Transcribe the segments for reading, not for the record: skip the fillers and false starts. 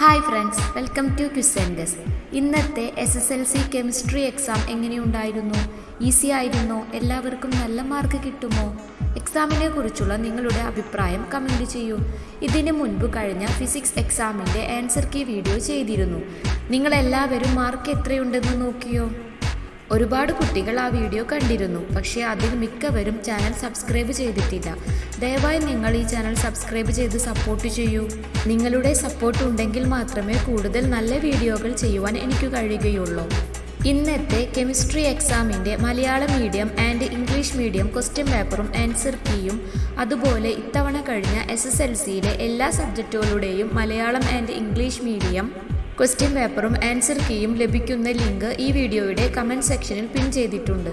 Hi friends, welcome to ക്വിസെൻഡസ്. ഇന്നത്തെ SSLC chemistry exam എങ്ങനെയുണ്ടായിരുന്നു? ഈസി ആയിരുന്നോ? എല്ലാവർക്കും നല്ല മാർക്ക് കിട്ടുമോ? എക്സാമിനെ കുറിച്ചുള്ള നിങ്ങളുടെ അഭിപ്രായം കമൻറ്റ് ചെയ്യൂ. ഇതിന് മുൻപ് കഴിഞ്ഞ ഫിസിക്സ് എക്സാമിൻ്റെ ആൻസർ കീ വീഡിയോ ചെയ്തിരുന്നു. നിങ്ങളെല്ലാവരും മാർക്ക് എത്രയുണ്ടെന്ന് നോക്കിയോ? ഒരുപാട് കുട്ടികൾ ആ വീഡിയോ കണ്ടിരുന്നു. പക്ഷേ അതിൽ മിക്കവരും ചാനൽ സബ്സ്ക്രൈബ് ചെയ്തിട്ടില്ല. ദയവായി നിങ്ങൾ ഈ ചാനൽ സബ്സ്ക്രൈബ് ചെയ്ത് സപ്പോർട്ട് ചെയ്യൂ. നിങ്ങളുടെ സപ്പോർട്ട് ഉണ്ടെങ്കിൽ മാത്രമേ കൂടുതൽ നല്ല വീഡിയോകൾ ചെയ്യുവാൻ എനിക്ക് കഴിയുകയുള്ളൂ. ഇന്നത്തെ കെമിസ്ട്രി എക്സാമിൻ്റെ Malayalam medium and English medium question പേപ്പറും ആൻസർ കീയും, അതുപോലെ ഇത്തവണ കഴിഞ്ഞ SSLCയിലെ എല്ലാ സബ്ജക്റ്റുകളുടെയും Malayalam and English medium question പേപ്പറും ആൻസർ കീയും ലഭിക്കുന്ന ലിങ്ക് ഈ വീഡിയോയുടെ കമൻറ്റ് സെക്ഷനിൽ പിൻ ചെയ്തിട്ടുണ്ട്.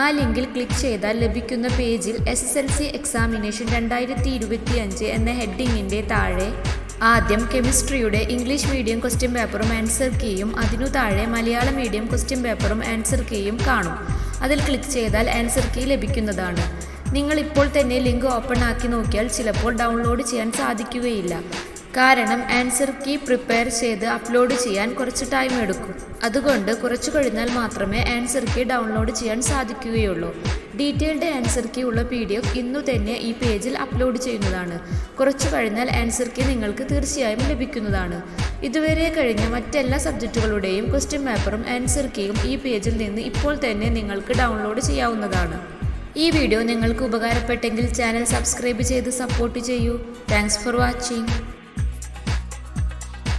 ആ ലിങ്കിൽ ക്ലിക്ക് ചെയ്താൽ ലഭിക്കുന്ന പേജിൽ SSLC എക്സാമിനേഷൻ 2025 എന്ന ഹെഡിങ്ങിൻ്റെ താഴെ ആദ്യം കെമിസ്ട്രിയുടെ ഇംഗ്ലീഷ് മീഡിയം ക്വസ്റ്റ്യൻ പേപ്പറും ആൻസർ കീയും, അതിനു താഴെ മലയാളം മീഡിയം ക്വസ്റ്റ്യൻ പേപ്പറും ആൻസർ കീയും കാണും. അതിൽ ക്ലിക്ക് ചെയ്താൽ ആൻസർ കീ ലഭിക്കുന്നതാണ്. നിങ്ങൾ ഇപ്പോൾ തന്നെ ലിങ്ക് ഓപ്പൺ ആക്കി നോക്കിയാൽ ചിലപ്പോൾ ഡൗൺലോഡ് ചെയ്യാൻ സാധിക്കുകയില്ല. കാരണം ആൻസർ കീ പ്രിപ്പയർ ചെയ്ത് അപ്ലോഡ് ചെയ്യാൻ കുറച്ച് ടൈം എടുക്കും. അതുകൊണ്ട് കുറച്ചു കഴിഞ്ഞാൽ മാത്രമേ ആൻസർ കീ ഡൗൺലോഡ് ചെയ്യാൻ സാധിക്കുകയുള്ളൂ. ഡീറ്റെയിൽഡ് ആൻസർ കീ ഉള്ള PDF ഇന്നു തന്നെ ഈ പേജിൽ അപ്ലോഡ് ചെയ്യുന്നതാണ്. കുറച്ചു കഴിഞ്ഞാൽ ആൻസർ കീ നിങ്ങൾക്ക് തീർച്ചയായും ലഭിക്കുന്നതാണ്. ഇതുവരെ കഴിഞ്ഞ മറ്റെല്ലാ സബ്ജക്റ്റുകളുടെയും ക്വസ്റ്റ്യൻ പേപ്പറും ആൻസർ കീയും ഈ പേജിൽ നിന്ന് ഇപ്പോൾ തന്നെ നിങ്ങൾക്ക് ഡൗൺലോഡ് ചെയ്യാവുന്നതാണ്. ഈ വീഡിയോ നിങ്ങൾക്ക് ഉപകാരപ്പെട്ടെങ്കിൽ ചാനൽ സബ്സ്ക്രൈബ് ചെയ്ത് സപ്പോർട്ട് ചെയ്യൂ. Thanks for watching.